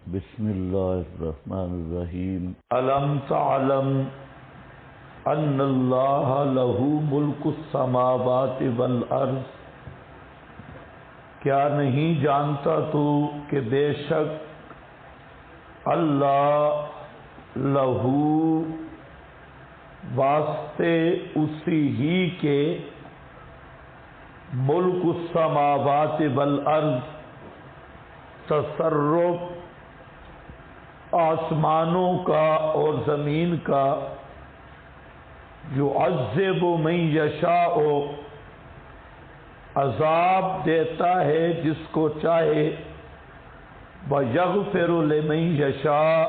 بسم اللہ الرحمن الرحیم الم تعلم ان اللہ لہ ملک السماوات والارض، کیا نہیں جانتا تو کہ بے شک اللہ لہ واسطے اسی ہی کے ملک السماوات والارض تصرف آسمانوں کا اور زمین کا، یعذب من یشاء عذاب دیتا ہے جس کو چاہے، ویغفر لمن یشاء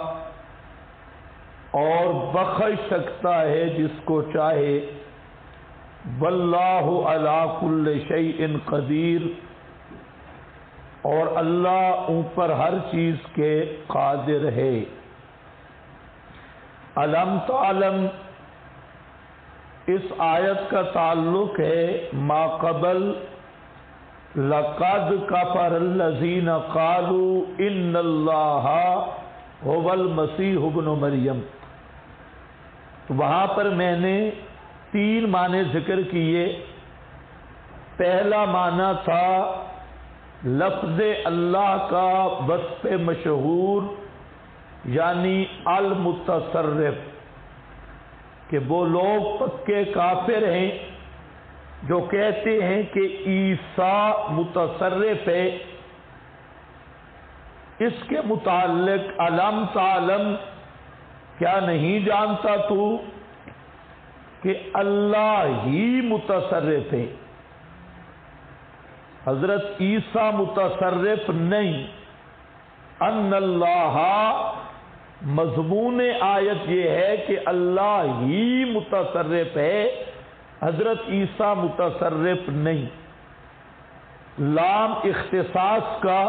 اور بخش سکتا ہے جس کو چاہے، واللہ علی کل شیء قدیر اور اللہ اوپر ہر چیز کے قادر ہے۔ الم تعلم اس آیت کا تعلق ہے ما قبل لقد کفر الذین قالوا ان اللہ هو المسیح ابن مریم، تو وہاں پر میں نے 3 معنی ذکر کیے۔ پہلا معنی تھا لفظ اللہ کا وصف مشہور یعنی المتصرف، کہ وہ لوگ پکے کافر ہیں جو کہتے ہیں کہ عیسیٰ متصرف ہے۔ اس کے متعلق الم تعلم کیا نہیں جانتا تو کہ اللہ ہی متصرف ہے، حضرت عیسیٰ متصرف نہیں۔ ان اللہ مضمون آیت یہ ہے کہ اللہ ہی متصرف ہے، حضرت عیسیٰ متصرف نہیں۔ لام اختصاص کا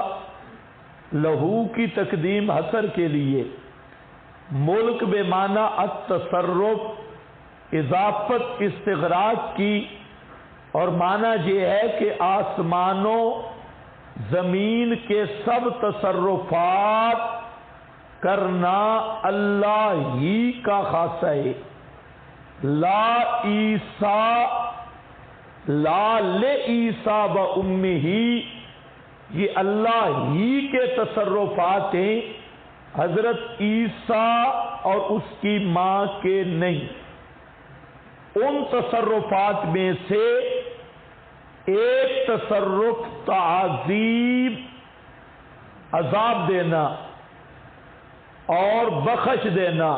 لہو کی تقدیم حصر کے لیے، ملک بے معنی التصرف اضافت استغراق کی، اور معنی یہ ہے کہ آسمانوں زمین کے سب تصرفات کرنا اللہ ہی کا خاصہ ہے۔ لا عیسیٰ لا لعیسیٰ و امہ، یہ اللہ ہی کے تصرفات ہیں، حضرت عیسیٰ اور اس کی ماں کے نہیں۔ ان تصرفات میں سے ایک تصرف تعذیب عذاب دینا اور بخش دینا،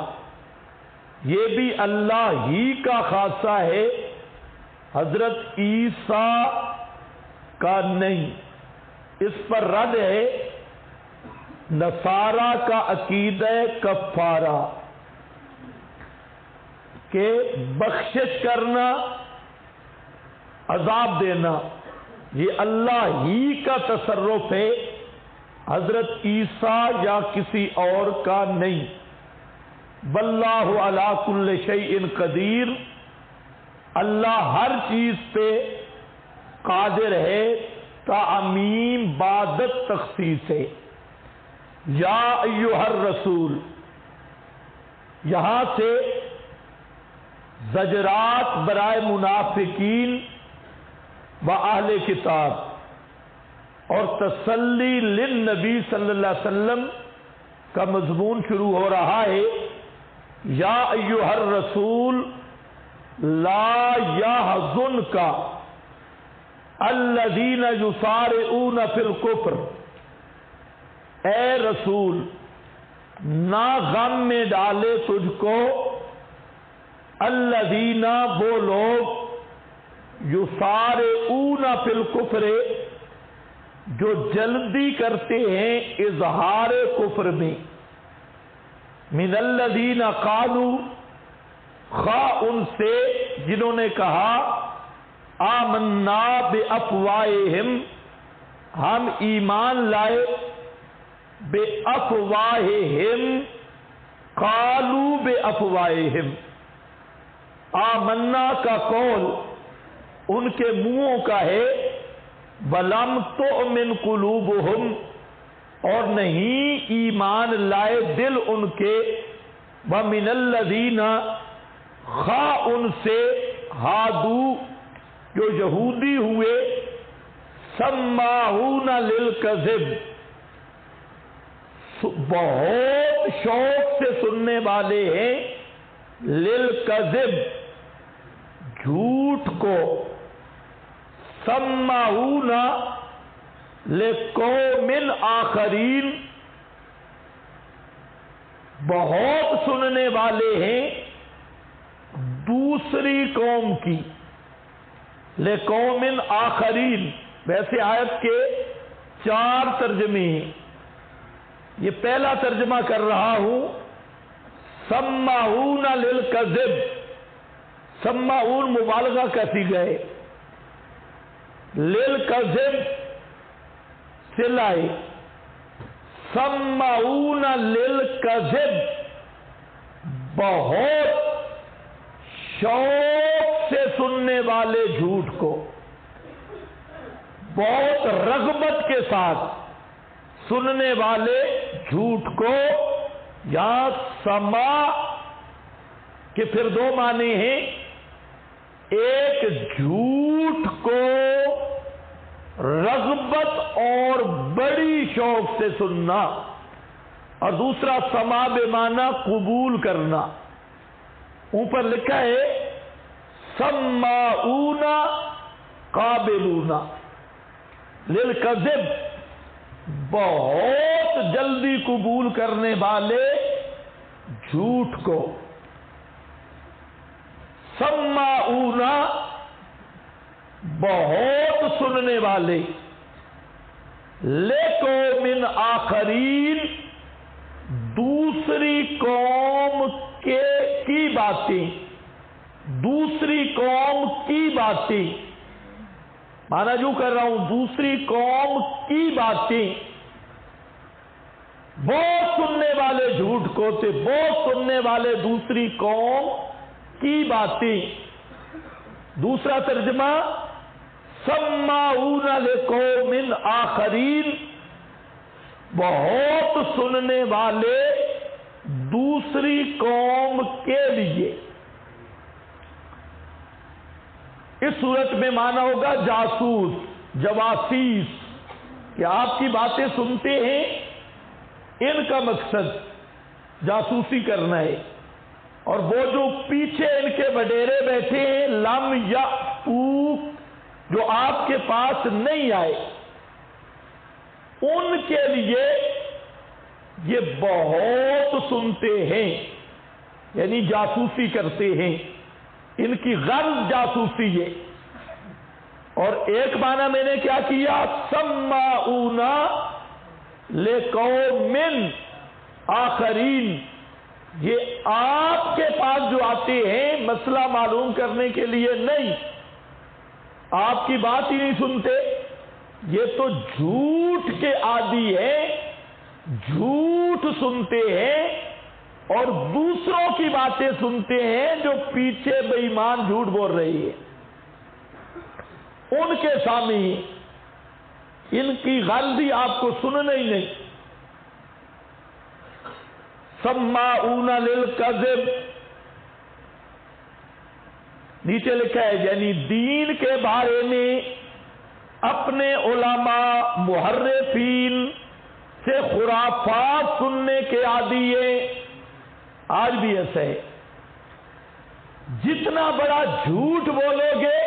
یہ بھی اللہ ہی کا خاصہ ہے، حضرت عیسیٰ کا نہیں۔ اس پر رد ہے نصارہ کا عقیدہ کفارہ کہ بخشش کرنا عذاب دینا یہ اللہ ہی کا تصرف ہے، حضرت عیسیٰ یا کسی اور کا نہیں۔ واللہ علی کل شیء قدیر، اللہ ہر چیز پہ قادر ہے، تعمیم بعد تخصیص ہے۔ یا ایھا الرسول، یہاں سے زجرات برائے منافقین و اہل کتاب اور تسلی للنبی صلی اللہ علیہ وسلم کا مضمون شروع ہو رہا ہے۔ یا ایھا الرسول لا یحزنک الذین یسارعون فی الکفر، اے رسول نہ غم میں ڈالے تجھ کو الذین وہ لوگ یسارعون فی الکفر جو جلدی کرتے ہیں اظہار کفر میں، من الذین قالوا خواہ ان سے جنہوں نے کہا آمنا بافواہہم ہم ایمان لائے، بافواہہم قالوا بافواہہم، آمنا کا قول ان کے منہوں کا ہے، ولم تؤمن قلوبہم اور نہیں ایمان لائے دل ان کے، وَمِنَ الَّذِينَ خواہ ان سے ہادو جو یہودی ہوئے، سماعون للکذب بہت شوق سے سننے والے ہیں، للکذب جھوٹ کو، سماعون لقوم آخرین بہت سننے والے ہیں دوسری قوم کی، لقوم آخرین۔ ویسے آیت کے 4 ترجمے ہیں، یہ پہلا ترجمہ کر رہا ہوں، سماعون للکذب، سماعون مبالغہ کہتی گئے، للکذب سے لائے، سماعون للکذب بہت شوق سے سننے والے جھوٹ کو، بہت رغبت کے ساتھ سننے والے جھوٹ کو۔ یا سما کے پھر 2 معنی ہیں، ایک جھوٹ کو رغبت اور بڑی شوق سے سننا، اور دوسرا سما بے معنی قبول کرنا۔ اوپر لکھا ہے سماعون قابلون للکذب، بہت جلدی قبول کرنے والے جھوٹ کو، سماعون بہت سننے والے، لقوم آخرین دوسری قوم کی باتیں، دوسری قوم کی باتیں، مانا جو کر رہا ہوں دوسری قوم کی باتیں، بہت سننے والے جھوٹ کو تھے، بہت سننے والے دوسری قوم کی باتیں۔ دوسرا ترجمہ سماعون لقوم آخرین بہت سننے والے دوسری قوم کے لیے۔ اس صورت میں مانا ہوگا جاسوس، جواسیس، کہ آپ کی باتیں سنتے ہیں، ان کا مقصد جاسوسی کرنا ہے، اور وہ جو پیچھے ان کے وڈیرے بیٹھے ہیں، لم یأتوک، جو آپ کے پاس نہیں آئے، ان کے لیے یہ بہت سنتے ہیں، یعنی جاسوسی کرتے ہیں، ان کی غرض جاسوسی ہے۔ اور ایک معنی میں نے کیا کیا، سماعون لقوم آخرین، یہ آپ کے پاس جو آتے ہیں مسئلہ معلوم کرنے کے لیے نہیں، آپ کی بات ہی نہیں سنتے، یہ تو جھوٹ کے عادی ہیں، جھوٹ سنتے ہیں اور دوسروں کی باتیں سنتے ہیں جو پیچھے بے ایمان جھوٹ بول رہی ہے، ان کے سامنے ان کی غلطی آپ کو سننا ہی نہیں۔ سماعون للکذب، نیچے لکھا ہے یعنی دین کے بارے میں اپنے علماء محرفین سے خرافات سننے کے عادی ہیں۔ آج بھی ایسا ہے، جتنا بڑا جھوٹ بولو گے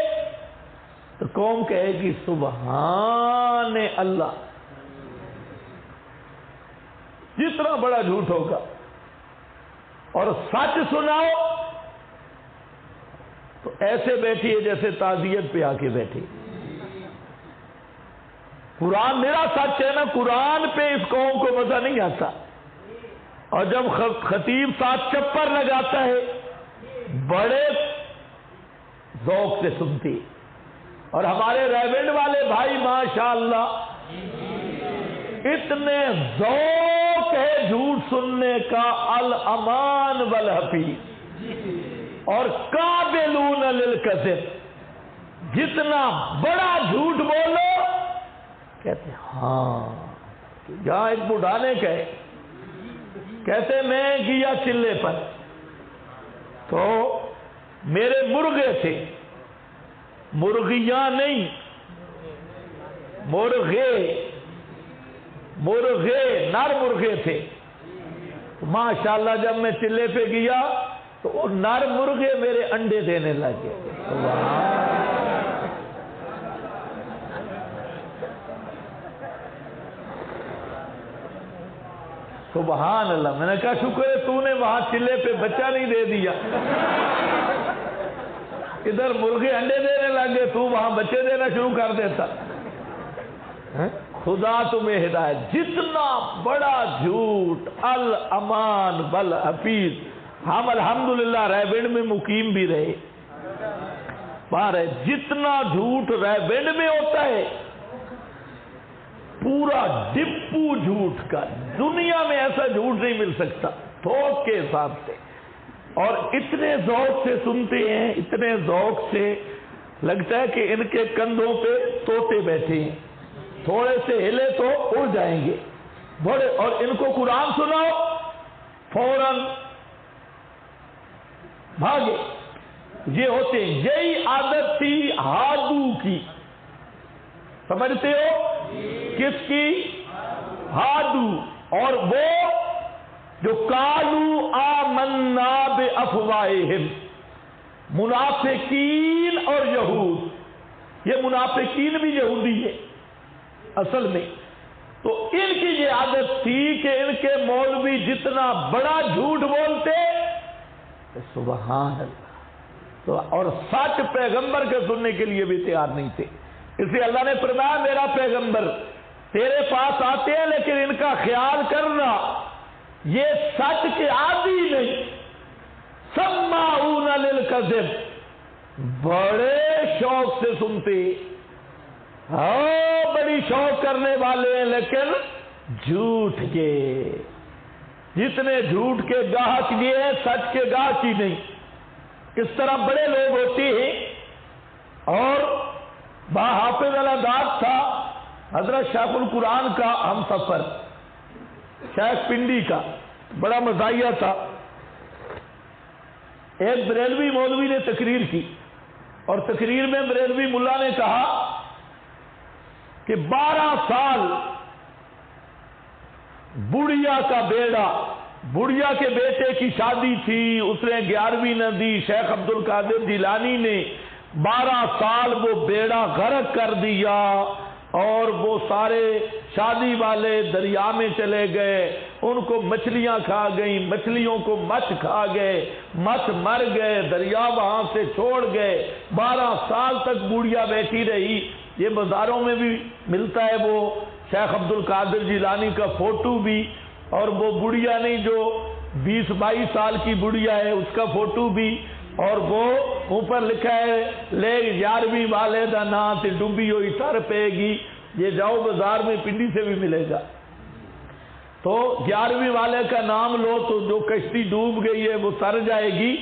تو قوم کہے گی سبحان اللہ، جتنا بڑا جھوٹ ہوگا، اور سچ سناؤ تو ایسے بیٹھی ہے جیسے تعزیت پہ آ کے بیٹھی۔ قرآن میرا سچ ہے نا، قرآن پہ اس قوم کو مزہ نہیں آتا، اور جب خطیب ساتھ چپر لگاتا ہے بڑے ذوق سے سنتی، اور ہمارے ریونڈ والے بھائی ماشاءاللہ اتنے ذوق ہے جھوٹ سننے کا، الامان والحفیظ، اور قابلون للکذب، جتنا بڑا جھوٹ بولو کہتے ہیں ہاں جہاں ایک بوڑھا نے کہتے میں گیا چلے پر تو میرے مرغے تھے، مرغیاں نہیں، مرغے نر مرغے تھے۔ ماشاءاللہ جب میں چلے پہ گیا تو وہ نر مرغے میرے انڈے دینے لگے۔ سبحان اللہ۔ میں نے کہا شکر ہے تو نے وہاں چلے پہ بچہ نہیں دے دیا، ادھر مرغے انڈے دینے لگے، تو وہاں بچے دینا شروع کر دیتا۔ خدا تمہیں ہدایت۔ جتنا بڑا جھوٹ، الامان بالحفیظ۔ ہم الحمدللہ ریونڈ میں مقیم بھی رہے، ہے جتنا جھوٹ ریونڈ میں ہوتا ہے پورا ڈپو جھوٹ کا، دنیا میں ایسا جھوٹ نہیں مل سکتا تھوک کے حساب سے۔ اور اتنے ذوق سے سنتے ہیں، اتنے ذوق سے لگتا ہے کہ ان کے کندھوں پہ طوطے بیٹھے ہیں، تھوڑے سے ہلے تو اڑ جائیں گے بڑے۔ اور ان کو قرآن سناؤ فوراً بھاگے، یہ ہوتے ہیں۔ یہی عادت تھی ہادو کی، سمجھتے ہو کس کی؟ ہادو۔ اور وہ جو قالوا آمنا بافواہہم، منافقین اور یہود، یہ منافقین بھی یہودی ہے اصل میں۔ تو ان کی یہ عادت تھی کہ ان کے مولوی جتنا بڑا جھوٹ بولتے سبحان اللہ، تو اور سچ پیغمبر کے سننے کے لیے بھی تیار نہیں تھے۔ اس لیے اللہ نے فرمایا میرا پیغمبر تیرے پاس آتے ہیں لیکن ان کا خیال کرنا یہ سچ کے عادی نہیں، سماعون للکذب، بڑے شوق سے سنتے، ہاں بڑی شوق کرنے والے ہیں لیکن جھوٹ کے، جتنے جھوٹ کے گاہک یہ ہیں سچ کے گاہک ہی نہیں۔ اس طرح بڑے لوگ ہوتے ہیں۔ اور حافظ الاداب تھا حضرت شیخ القرآن کا ہم سفر، شیخ پنڈی کا، بڑا مزاحیہ تھا۔ ایک بریلوی مولوی نے تقریر کی اور تقریر میں بریلوی ملا نے کہا کہ 12 سال بڑھیا کا بیڑا، بڑھیا کے بیٹے کی شادی تھی، اس نے 11ویں نہ دی، شیخ عبد القادر جیلانی نے 12 سال وہ بیڑا غرق کر دیا، اور وہ سارے شادی والے دریا میں چلے گئے، ان کو مچھلیاں کھا گئیں، مچھلیوں کو مچھ کھا گئے، مچھ مر گئے، دریا وہاں سے چھوڑ گئے۔ 12 سال تک بوڑھیا بیٹھی رہی۔ یہ بازاروں میں بھی ملتا ہے وہ شیخ عبد القادر جیلانی کا فوٹو بھی، اور وہ بڑھیا نہیں جو 20-22 سال کی بڑھیا ہے اس کا فوٹو بھی، اور وہ اوپر لکھا ہے لے 11ویں والے دا نا تے ڈوبی ہوئی تر پے گی۔ یہ جاؤ بازار میں پنڈی سے بھی ملے گا، تو 11ویں والے کا نام لو تو جو کشتی ڈوب گئی ہے وہ تر جائے گی۔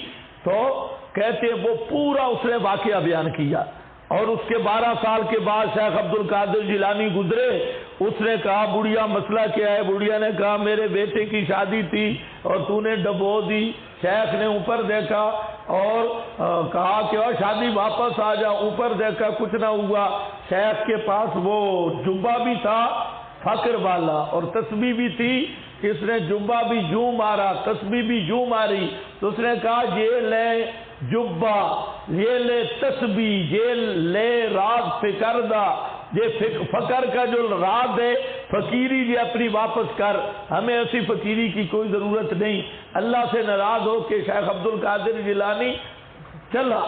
تو کہتے ہیں وہ پورا اس نے واقعہ بیان کیا۔ اور اس کے 12 سال کے بعد شیخ عبد القادر جیلانی گزرے، اس نے کہا بڑھیا مسئلہ کیا ہے؟ بڑھیا نے کہا میرے بیٹے کی شادی تھی اور تو نے ڈبو دی۔ شیخ نے اوپر دیکھا اور کہا کہ شادی واپس آ جا، اوپر دیکھا کچھ نہ ہوا۔ شیخ کے پاس وہ جبہ بھی تھا فخر والا اور تسبیح بھی تھی، اس نے جبہ بھی یوں مارا، تسبیح بھی یوں ماری، تو اس نے کہا یہ لے جبہ، یہ لے تسبیح، یہ لے راز فکر دا، یہ فقر کا جو راز ہے فقیری یہ اپنی واپس کر، ہمیں ایسی فقیری کی کوئی ضرورت نہیں۔ اللہ سے ناراض ہو کے شیخ عبد القادر جیلانی چلا،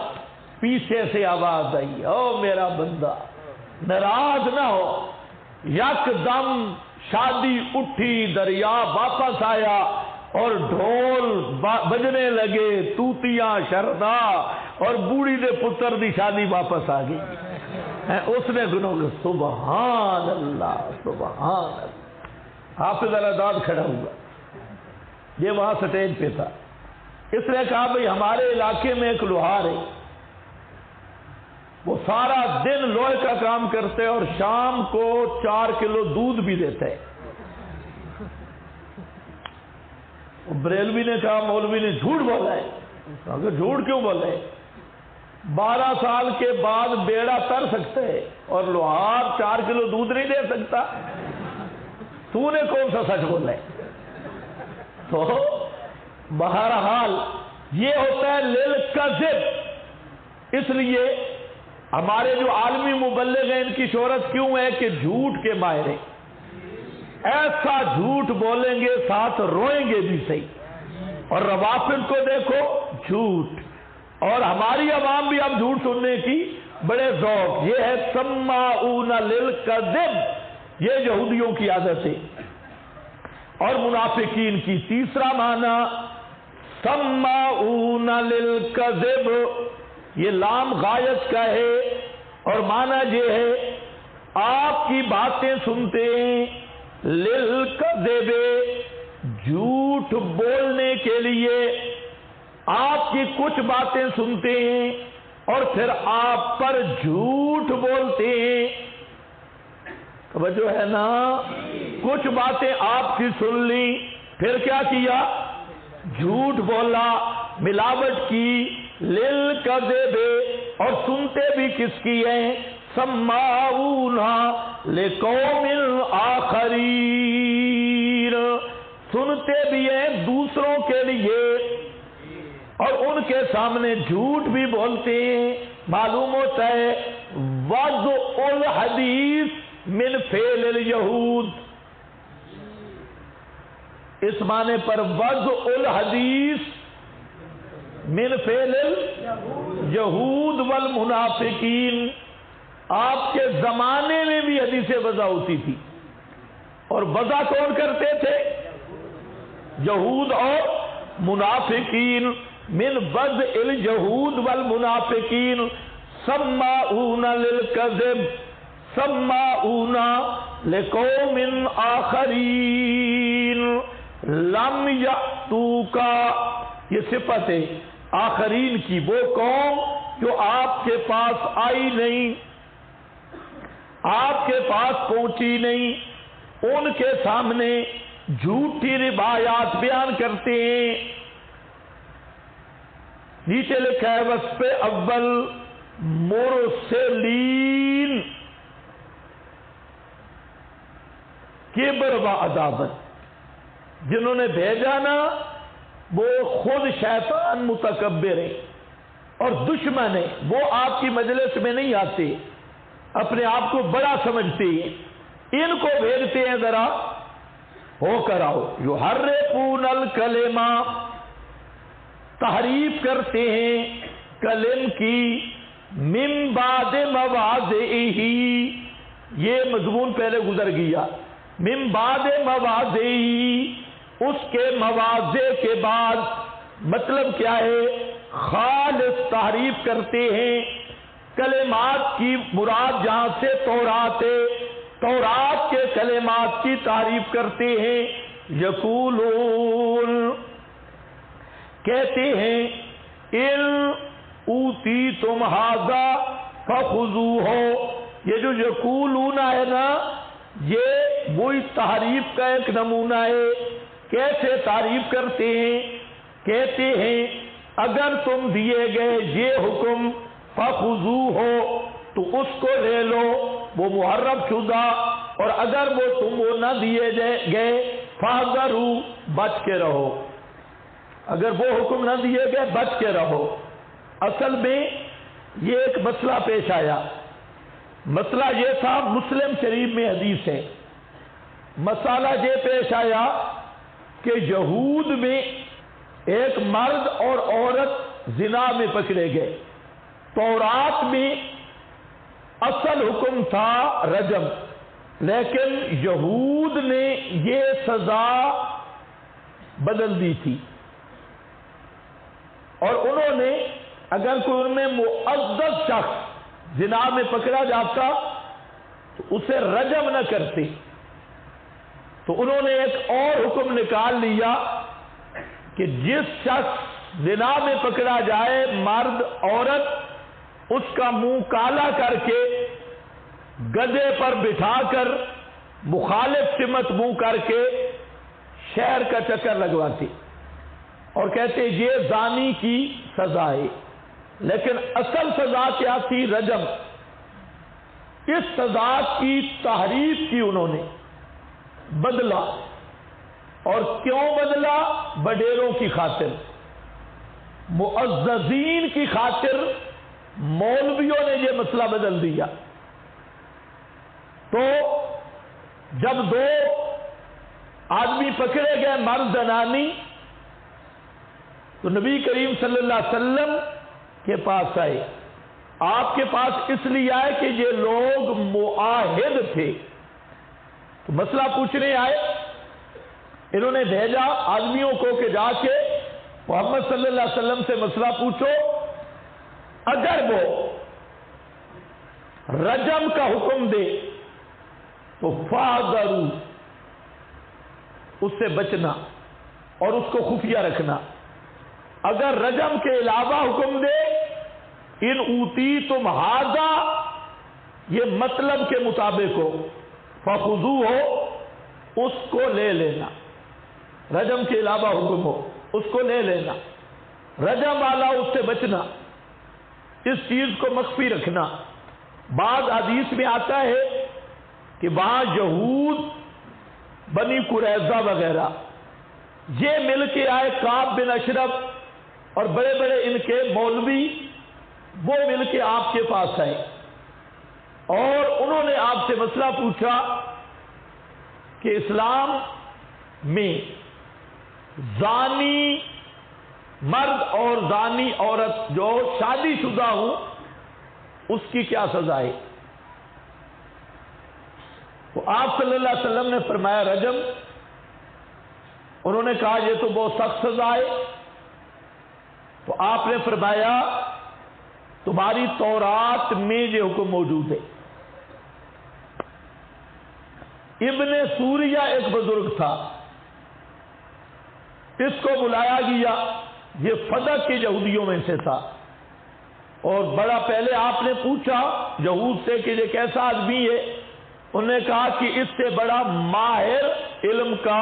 پیچھے سے آواز آئی او میرا بندہ ناراض نہ ہو۔ یک دم شادی اٹھی، دریا واپس آیا اور ڈھول بجنے لگے، توتیاں شردا، اور بوڑھی دے پتر دی شادی واپس آ گئی۔ اس نے گنو کہ سبحان اللہ سبحان اللہ۔ حافظ الاداد کھڑا ہوا، یہ وہاں سٹیج پہ تھا۔ اس نے کہا بھئی ہمارے علاقے میں ایک لوہار ہے، وہ سارا دن لوہے کا کام کرتے اور شام کو 4 کلو دودھ بھی دیتے ہیں۔ بریلوی نے کہا مولوی نے جھوٹ بولا ہے۔ اگر جھوٹ کیوں بولے؟ 12 سال کے بعد بیڑا تر سکتا ہے اور لوہار 4 کلو دودھ نہیں دے سکتا، تو نے کون سا سچ بولا ہے؟ تو بہرحال یہ ہوتا ہے للکذب۔ اس لیے ہمارے جو عالمی مبلغ ہیں ان کی شہرت کیوں ہے کہ جھوٹ کے ماہر ہیں، ایسا جھوٹ بولیں گے ساتھ روئیں گے بھی صحیح۔ اور روافض کو دیکھو، جھوٹ، اور ہماری عوام بھی اب جھوٹ سننے کی بڑے ذوق۔ یہ ہے سماعون للکذب، یہ یہودیوں کی عادت ہے اور منافقین کی۔ تیسرا معنی سماعون للکذب، یہ لام غایت کا ہے اور معنی یہ ہے آپ کی باتیں سنتے ہیں، للکذب، جھوٹ بولنے کے لیے آپ کی کچھ باتیں سنتے ہیں اور پھر آپ پر جھوٹ بولتے ہیں۔ توجہ ہے نا؟ کچھ باتیں آپ کی سن لی، پھر کیا کیا؟ جھوٹ بولا، ملاوٹ کی، للکذب، اور سنتے بھی کس کی ہیں؟ سماعون لقوم آخرین، سنتے بھی ہیں دوسروں کے لیے اور ان کے سامنے جھوٹ بھی بولتے ہیں۔ معلوم ہوتا ہے وضع الحدیث من فعل الیہود، اس معنی پر وضع الحدیث من فعل الیہود والمنافقین۔ آپ کے زمانے میں بھی حدیثیں وضع ہوتی تھی، اور وضع کون کرتے تھے؟ یہود اور منافقین۔ من وضع الیہود والمنافقین سماعون للکذب سماعون لقوم آخرین لم یأتوک، یہ صفت ہے آخرین کی، وہ قوم جو آپ کے پاس آئی نہیں، آپ کے پاس پہنچی نہیں، ان کے سامنے جھوٹی روایات بیان کرتے ہیں۔ نیچے لکھا ہے وصف اول مرسلین، کبر و عداوت، جنہوں نے بھیجا نا وہ خود شیطان متکبر ہے اور دشمن ہے، وہ آپ کی مجلس میں نہیں آتے، اپنے آپ کو بڑا سمجھتے ہیں، ان کو بھیجتے ہیں ذرا ہو کر آؤ۔ یحرفون الکلمہ، تحریف کرتے ہیں کلم کی، من بعد مواضعہ، یہ مضمون پہلے گزر گیا، من بعد مواضعہ، اس کے مواضع کے بعد، مطلب کیا ہے؟ خالص تحریف کرتے ہیں کلمات کی، مراد جہاں سے تورات ہے، تورات کے کلمات کی تعریف کرتے ہیں۔ یقولون، کہتے ہیں، ان اوتیتم ھذا فخذوہ، یہ جو یقولون ہے نا، یہ وہی تعریف کا ایک نمونہ ہے۔ کیسے تعریف کرتے ہیں؟ کہتے ہیں اگر تم دیے گئے یہ حکم فخذوہ، تو اس کو لے لو، وہ محرم شدہ، اور اگر وہ نہ دیے گئے فاحذروا، بچ کے رہو، اگر وہ حکم نہ دیے گئے بچ کے رہو۔ اصل میں یہ ایک مسئلہ پیش آیا، مسئلہ یہ تھا، مسلم شریف میں حدیث ہے، مسئلہ یہ پیش آیا کہ یہود میں ایک مرد اور عورت زنا میں پکڑے گئے، تورات میں اصل حکم تھا رجم، لیکن یہود نے یہ سزا بدل دی تھی، اور انہوں نے اگر کوئی ان میں معزز شخص زنا میں پکڑا جاتا تو اسے رجم نہ کرتے، تو انہوں نے ایک اور حکم نکال لیا کہ جس شخص زنا میں پکڑا جائے، مرد عورت، اس کا منہ کالا کر کے گدھے پر بٹھا کر مخالف سمت منہ کر کے شہر کا چکر لگواتی، اور کہتے یہ زانی کی سزا ہے، لیکن اصل سزا کیا تھی؟ رجم۔ اس سزا کی تحریف کی انہوں نے، بدلا، اور کیوں بدلا؟ بڈیروں کی خاطر، معززین کی خاطر مولویوں نے یہ مسئلہ بدل دیا۔ تو جب دو آدمی پکڑے گئے مرد زنانی، تو نبی کریم صلی اللہ علیہ وسلم کے پاس آئے۔ آپ کے پاس اس لیے آئے کہ یہ لوگ معاہد تھے، تو مسئلہ پوچھنے آئے۔ انہوں نے بھیجا آدمیوں کو کہ جا کے محمد صلی اللہ علیہ وسلم سے مسئلہ پوچھو، اگر وہ رجم کا حکم دے تو فاذروا، اس سے بچنا اور اس کو خفیہ رکھنا۔ اگر رجم کے علاوہ حکم دے، ان اوتی تم ہاذا، یہ مطلب کے مطابق ہو، فخذوہ ہو، اس کو لے لینا۔ رجم کے علاوہ حکم ہو، اس کو لے لینا۔ رجم والا اس سے بچنا، اس چیز کو مخفی رکھنا۔ بعض حدیث میں آتا ہے کہ وہاں یہود، بنی قریظہ وغیرہ یہ مل کے آئے، کعب بن اشرف اور بڑے بڑے ان کے مولوی، وہ مل کے آپ کے پاس آئے اور انہوں نے آپ سے مسئلہ پوچھا کہ اسلام میں زانی مرد اور زانی عورت جو شادی شدہ ہوں، اس کی کیا سزا ہے؟ تو آپ صلی اللہ علیہ وسلم نے فرمایا رجم۔ انہوں نے کہا یہ تو بہت سخت سزا ہے۔ تو آپ نے فرمایا تمہاری تورات میں یہ حکم موجود ہے۔ ابن سوریہ ایک بزرگ تھا، اس کو بلایا گیا، یہ فدق کے یہودیوں میں سے تھا، اور بڑا پہلے آپ نے پوچھا یہود سے کہ یہ کیسا آدمی ہے؟ انہوں نے کہا کہ اس سے بڑا ماہر علم کا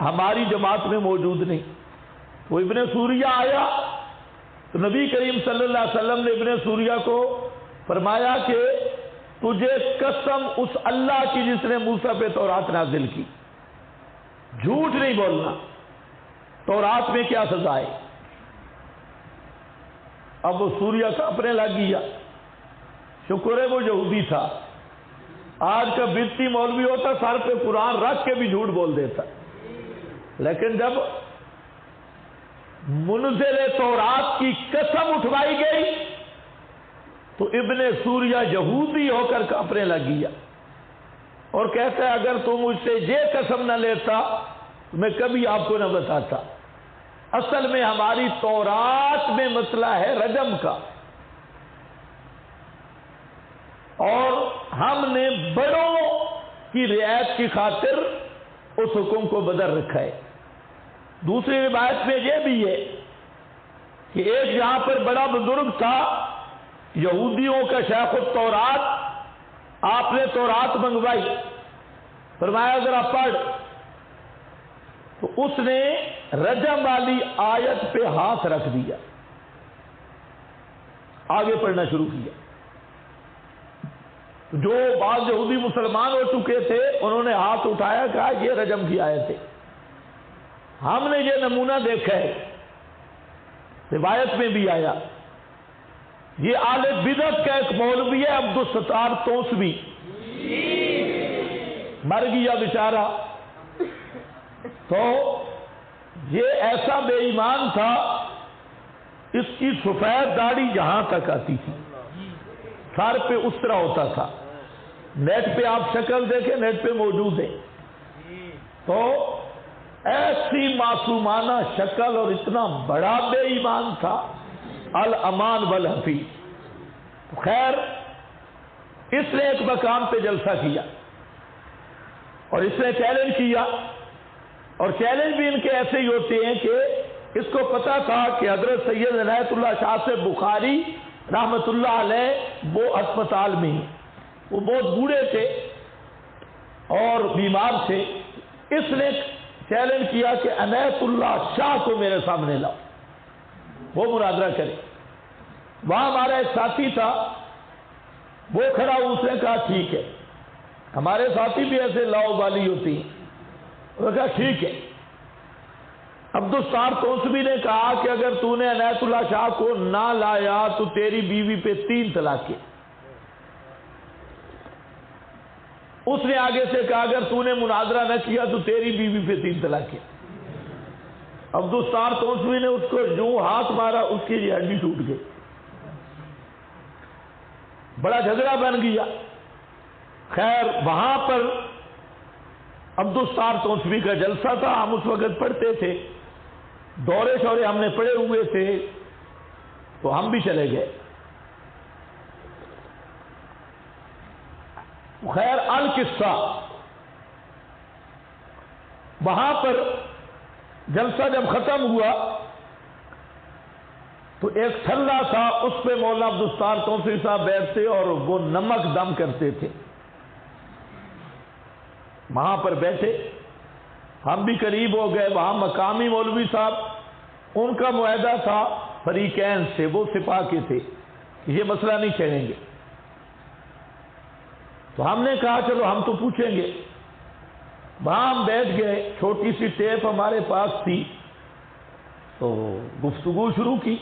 ہماری جماعت میں موجود نہیں۔ وہ ابن سوریہ آیا تو نبی کریم صلی اللہ علیہ وسلم نے ابن سوریہ کو فرمایا کہ تجھے قسم اس اللہ کی جس نے موسیٰ پہ تورات نازل کی، جھوٹ نہیں بولنا، تورات میں کیا سزا ہے؟ اب وہ سوریہ کانپنے لگ گیا۔ شکر ہے وہ یہودی تھا، آج کا بدتی مولوی ہوتا سر پہ قرآن رکھ کے بھی جھوٹ بول دیتا، لیکن جب منزل تورات کی قسم اٹھوائی گئی تو ابن سوریہ یہودی ہو کر کانپنے لگ گیا اور کہتا ہے اگر تم مجھ سے یہ قسم نہ لیتا تو میں کبھی آپ کو نہ بتاتا۔ اصل میں ہماری تورات میں مسئلہ ہے رجم کا، اور ہم نے بڑوں کی رعایت کی خاطر اس حکم کو بدل رکھا ہے۔ دوسری روایت میں یہ بھی ہے کہ ایک یہاں پر بڑا بزرگ تھا، یہودیوں کا شیخ التورات، آپ نے تورات منگوائی، فرمایا ذرا پڑھ، تو اس نے رجم والی آیت پہ ہاتھ رکھ دیا، آگے پڑھنا شروع کیا۔ جو بعض یہودی مسلمان ہو چکے تھے انہوں نے ہاتھ اٹھایا، کہا یہ رجم کی آیت ہے، ہم نے یہ نمونہ دیکھا ہے، روایت میں بھی آیا۔ یہ آل بدعت کا ایک مولوی ہے عبدالستار توسوی، مر گیا بیچارہ، تو یہ ایسا بے ایمان تھا، اس کی سفید داڑھی یہاں تک آتی تھی، سر پہ اس طرح ہوتا تھا۔ نیٹ پہ آپ شکل دیکھیں، نیٹ پہ موجود ہے، تو ایسی معصومانہ شکل اور اتنا بڑا بے ایمان تھا، الامان والحفیظ۔ خیر اس نے ایک مقام پہ جلسہ کیا اور اس نے چیلنج کیا، اور چیلنج بھی ان کے ایسے ہی ہوتے ہیں کہ اس کو پتا تھا کہ حضرت سید عنایت اللہ شاہ سے بخاری رحمت اللہ علیہ وہ ہسپتال میں ہیں، وہ بہت بوڑھے تھے اور بیمار تھے، اس نے چیلنج کیا کہ عنایت اللہ شاہ کو میرے سامنے لاؤ، وہ مناظرہ کرے۔ وہاں ہمارا ایک ساتھی تھا، وہ کھڑا، اس نے کہا ٹھیک ہے۔ ہمارے ساتھی بھی ایسے لاؤ بالی ہوتی ہیں، وہ کہا ٹھیک ہے۔ عبدالستار توسوی نے کہا کہ اگر تو نے عنایت اللہ شاہ کو نہ لایا تو تیری بیوی پہ 3 طلاقیں۔ اس نے آگے سے کہا اگر تو نے مناظرہ نہ کیا تو تیری بیوی پہ 3 طلاقیں۔ عبدالستار توسوی نے اس کو جو ہاتھ مارا، اس کی ہڈی ٹوٹ گئی، بڑا جھگڑا بن گیا۔ خیر وہاں پر عبدالستار توسوی کا جلسہ تھا، ہم اس وقت پڑھتے تھے، دورے شورے ہم نے پڑھے ہوئے تھے، تو ہم بھی چلے گئے۔ خیر القصہ، وہاں پر جلسہ جب ختم ہوا تو ایک تھلا تھا، اس پہ مولانا عبدالستار توسوی صاحب بیٹھتے اور وہ نمک دم کرتے تھے۔ وہاں پر بیٹھے، ہم بھی قریب ہو گئے۔ وہاں مقامی مولوی صاحب، ان کا معاہدہ تھا فریقین سے، وہ سپاہ کے تھے، یہ مسئلہ نہیں چھیڑیں گے۔ تو ہم نے کہا چلو ہم تو پوچھیں گے۔ وہاں ہم بیٹھ گئے، چھوٹی سی ٹیپ ہمارے پاس تھی، تو گفتگو شروع کی۔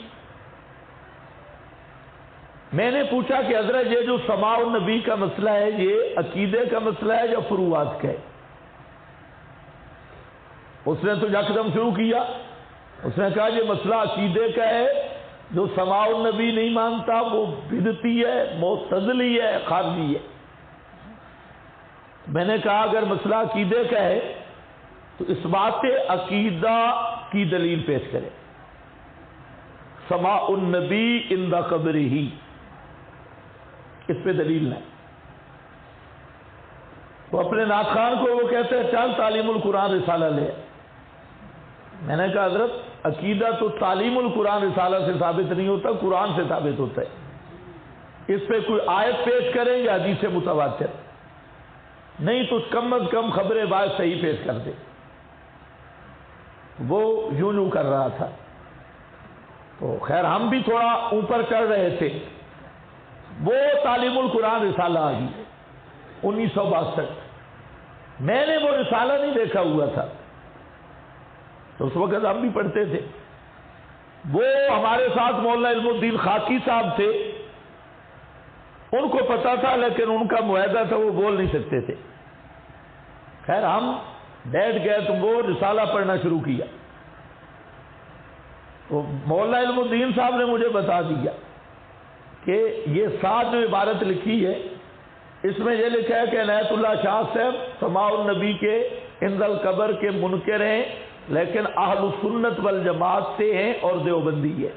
میں نے پوچھا کہ حضرت یہ جو سماع النبی کا مسئلہ ہے، یہ عقیدے کا مسئلہ ہے یا فروعات کا ہے؟ اس نے تو یکدم شروع کیا، اس نے کہا یہ مسئلہ عقیدے کا ہے، جو سماع النبی نہیں مانتا وہ بدعتی ہے، معتزلی ہے، خارجی ہے۔ میں نے کہا اگر مسئلہ عقیدے کا ہے تو اس بات عقیدہ کی دلیل پیش کرے، سماع النبی عند قبرہ، اس پہ دلیل نہیں۔ وہ اپنے ناخوان کو وہ کہتے ہیں چل تعلیم القرآن رسالہ لے۔ میں نے کہا حضرت عقیدہ تو تعلیم القرآن رسالہ سے ثابت نہیں ہوتا، قرآن سے ثابت ہوتا ہے۔ اس پہ کوئی آیت پیش کریں یا حدیث متواتر، نہیں تو کم از کم خبر بات صحیح پیش کر دے۔ وہ یوں کر رہا تھا، تو خیر ہم بھی تھوڑا اوپر چڑھ رہے تھے۔ وہ تعلیم القرآن رسالہ آ گئی 1962۔ میں نے وہ رسالہ نہیں دیکھا ہوا تھا، تو اس وقت ہم بھی پڑھتے تھے۔ وہ ہمارے ساتھ مولانا علم الدین خاکی صاحب تھے، ان کو پتا تھا لیکن ان کا معاہدہ تھا، وہ بول نہیں سکتے تھے۔ خیر ہم بیٹھ گئے تو وہ رسالہ پڑھنا شروع کیا۔ تو مولانا علم الدین صاحب نے مجھے بتا دیا کہ یہ ساتھ جو عبارت لکھی ہے، اس میں یہ لکھا ہے کہ عنایت اللہ شاہ صاحب سماع النبی کے عند القبر کے منکر ہیں، لیکن اہل سنت والجماعت سے ہیں اور دیوبندی ہے،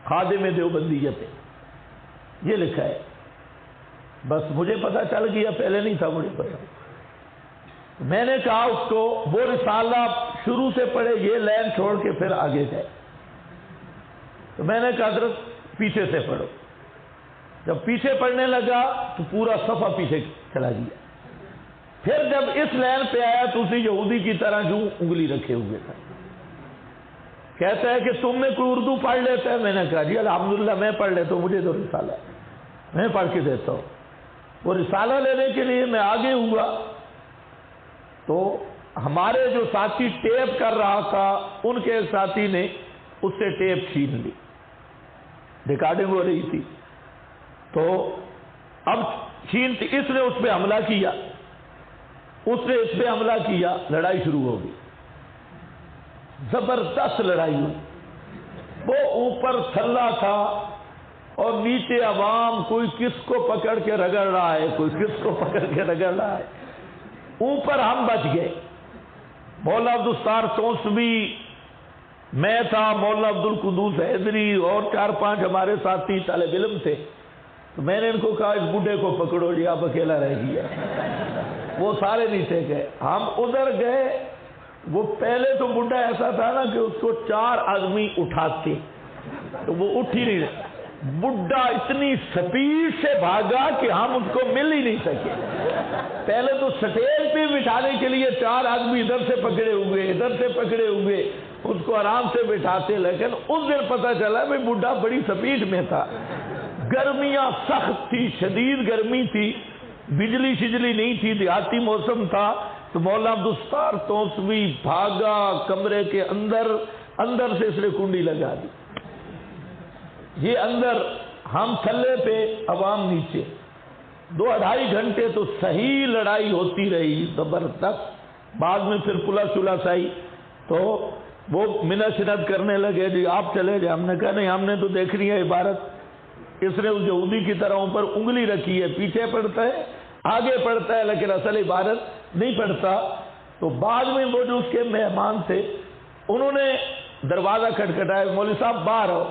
خادم دیوبندیت ہے، یہ لکھا ہے۔ بس مجھے پتا چل گیا، پہلے نہیں تھا مجھے پتا۔ میں نے کہا اس کو وہ رسالہ شروع سے پڑھے، یہ لائن چھوڑ کے پھر آگے جائے۔ تو میں نے کہا حضرت پیچھے سے پڑھو۔ جب پیچھے پڑھنے لگا تو پورا صفحہ پیچھے چلا گیا۔ پھر جب اس لائن پہ آیا تو اسی یہودی کی طرح جو انگلی رکھے ہوئے تھا، کہتا ہے کہ تم میں کوئی اردو پڑھ لیتا ہے؟ میں نے کہا جی الحمدللہ میں پڑھ لیتا ہوں، مجھے تو رسالہ ہے، میں پڑھ کے دیتا ہوں۔ وہ رسالہ لینے کے لیے میں آگے ہوا تو ہمارے جو ساتھی ٹیپ کر رہا تھا، ان کے ساتھی نے اس سے ٹیپ چھین لی، ریکارڈنگ ہو رہی تھی، تو اب اس نے اس پہ حملہ کیا، اس نے اس پہ حملہ کیا، لڑائی شروع ہو گئی، زبردست لڑائی ہوئی۔ وہ اوپر تھلا تھا اور نیچے عوام، کوئی کس کو پکڑ کے رگڑ رہا ہے، کوئی کس کو پکڑ کے رگڑ رہا ہے۔ اوپر ہم بچ گئے، مولانا عبدالستار توسوی، میں تھا، مولانا عبدالقدوس حیدری اور 4-5 ہمارے ساتھی طالب علم تھے۔ تو میں نے ان کو کہا اس بڈھے کو پکڑو جی، آپ اکیلا رہ گیا۔ وہ سارے نیچے گئے، ہم ادھر گئے۔ وہ پہلے تو بڈھا ایسا تھا نا کہ اس کو 4 آدمی اٹھاتے تو وہ اٹھ ہی نہیں رہے، بڈھا اتنی سپیڈ سے بھاگا کہ ہم اس کو مل ہی نہیں سکے. پہلے تو سٹیج پہ بٹھانے کے لیے 4 آدمی ادھر سے پکڑے ہوئے ادھر سے پکڑے ہوئے اس کو آرام سے بٹھاتے, لیکن اس دن پتا چلا کہ بڈھا بڑی سپیڈ میں تھا. گرمیاں سخت تھی, شدید گرمی تھی, بجلی شجلی نہیں تھی, دیہاتی موسم تھا. تو مولانا عبدالستار توسوی بھاگا کمرے کے اندر سے اس نے کنڈی لگا دی. یہ اندر, ہم تھلے پہ, عوام نیچے. 2-2.5 گھنٹے تو صحیح لڑائی ہوتی رہی زبردست. بعد میں پھر پولیس آئی تو وہ منت کرنے لگے, جی آپ چلے جائیں. ہم نے کہا نہیں, ہم نے تو دیکھنی ہے عبارت. اس نے اس یہودی کی طرح اوپر انگلی رکھی ہے, پیچھے پڑتا ہے آگے پڑتا ہے لیکن اصل عبارت نہیں پڑتا. تو بعد میں وہ جو اس کے مہمان تھے انہوں نے دروازہ کھٹکھٹایا, مولوی صاحب باہر ہو.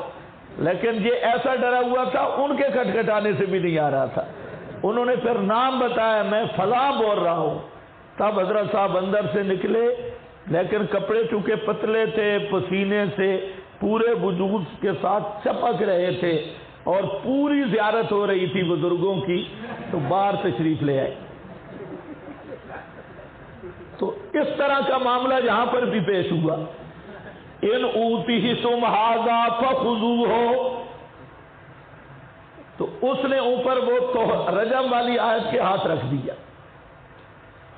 لیکن یہ ایسا ڈرا ہوا تھا, ان کے کھٹکھٹانے سے بھی نہیں آ رہا تھا. انہوں نے پھر نام بتایا, میں فلاں بول رہا ہوں. تب حضرت صاحب اندر سے نکلے, لیکن کپڑے چونکہ پتلے تھے, پسینے سے پورے وجود کے ساتھ چپک رہے تھے اور پوری زیارت ہو رہی تھی بزرگوں کی, تو باہر تشریف لے آئے. تو اس طرح کا معاملہ یہاں پر بھی پیش ہوا. ان اوتیتم ھذا فخذوہ, تو اس نے اوپر وہ تو رجم والی آیت کے ہاتھ رکھ دیا.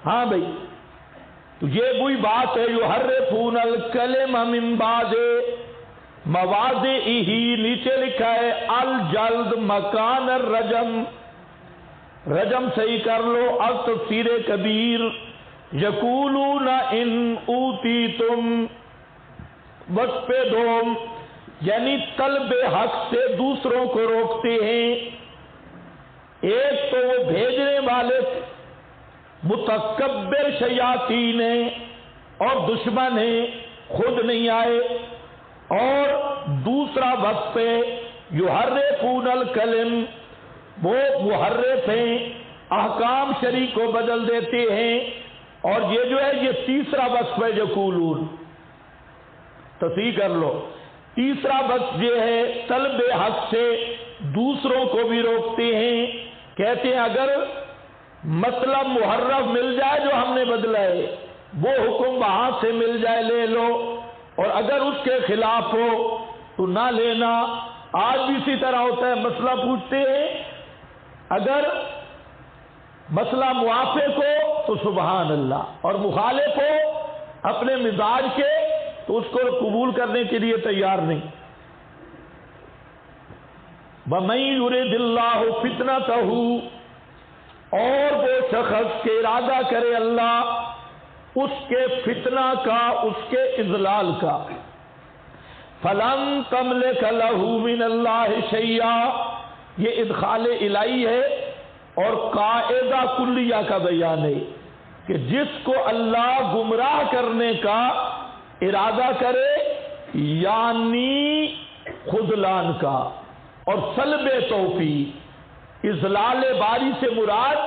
ہاں بھائی, تو یہ وہی بات ہے, یحرفون الکلم من بعد مواضعہ, نیچے لکھا ہے الجلد مکان الرجم. رجم صحیح کر لو, التفسیر کبیر. یقولون ان اوتیتم وقت پہ دوم, یعنی طلب حق سے دوسروں کو روکتے ہیں. ایک تو وہ بھیجنے والے متکبر شیاطین ہیں اور دشمن ہیں, خود نہیں آئے. اور دوسرا وقت پہ یحرفون الکلم, وہ محرف ہیں, احکام شرع کو بدل دیتے ہیں. اور یہ جو ہے یہ تیسرا وقت ہے یقولون, تصحیح کر لو. تیسرا وقت یہ ہے طلب حق سے دوسروں کو بھی روکتے ہیں. کہتے ہیں اگر مطلب محرف مل جائے جو ہم نے بدلا ہے, وہ حکم وہاں سے مل جائے لے لو, اور اگر اس کے خلاف ہو تو نہ لینا. آج بھی اسی طرح ہوتا ہے, مسئلہ پوچھتے ہیں, اگر مسئلہ موافق ہو تو سبحان اللہ, اور مخالف ہو اپنے مزاج کے تو اس کو قبول کرنے کے لیے تیار نہیں. وَمَن يُرِدِ اللَّهُ فِتْنَتَهُ, اور وہ شخص کے ارادہ کرے اللہ اس کے فتنہ کا, اس کے اضلال کا, فَلَن تَمْلِكَ لَهُ مِنَ اللَّهِ شَيْئًا, یہ ادخال الہی ہے اور قاعدہ کلیہ کا بیان ہے کہ جس کو اللہ گمراہ کرنے کا ارادہ کرے, یعنی خذلان کا اور سلب توفیق. اضلال باری سے مراد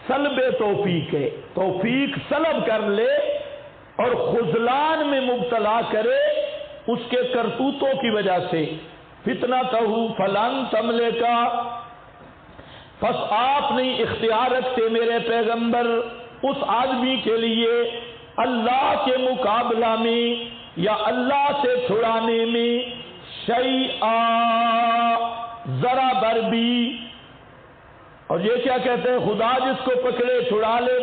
سلب توفیق ہے, توفیق سلب کر لے اور خذلان میں مبتلا کرے اس کے کرتوتوں کی وجہ سے. فتنتہ فلن تملکا, پس آپ نہیں اختیار رکھتے میرے پیغمبر اس آدمی کے لیے اللہ کے مقابلہ میں یا اللہ سے چھڑانے میں شیئا, ذرا بر بھی. اور یہ کیا کہتے ہیں, خدا جس کو پکڑے چھڑا لے,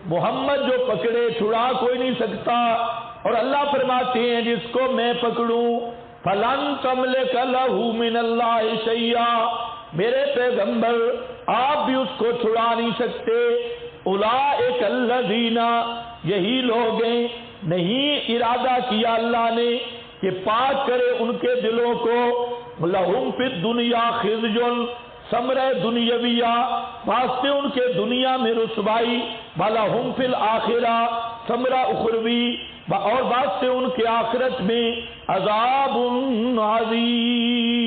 محمد جو پکڑے چھڑا کوئی نہیں سکتا. اور اللہ فرماتے ہیں جس کو میں پکڑوں, فلن تملک لہ من اللہ شیئا, میرے پیغمبر آپ بھی اس کو چھڑا نہیں سکتے. اولئک الذین, یہی لوگ ہیں, نہیں ارادہ کیا اللہ نے کہ پاک کرے ان کے دلوں کو, لہم فی الدنیا خزی, ثمرہ دنیاویہ, واسطے ان کے دنیا میں رسوائی, ولہم فی الآخرہ ثمرہ اخروی, اور واسطے ان کے آخرت میں عذاب عظیم.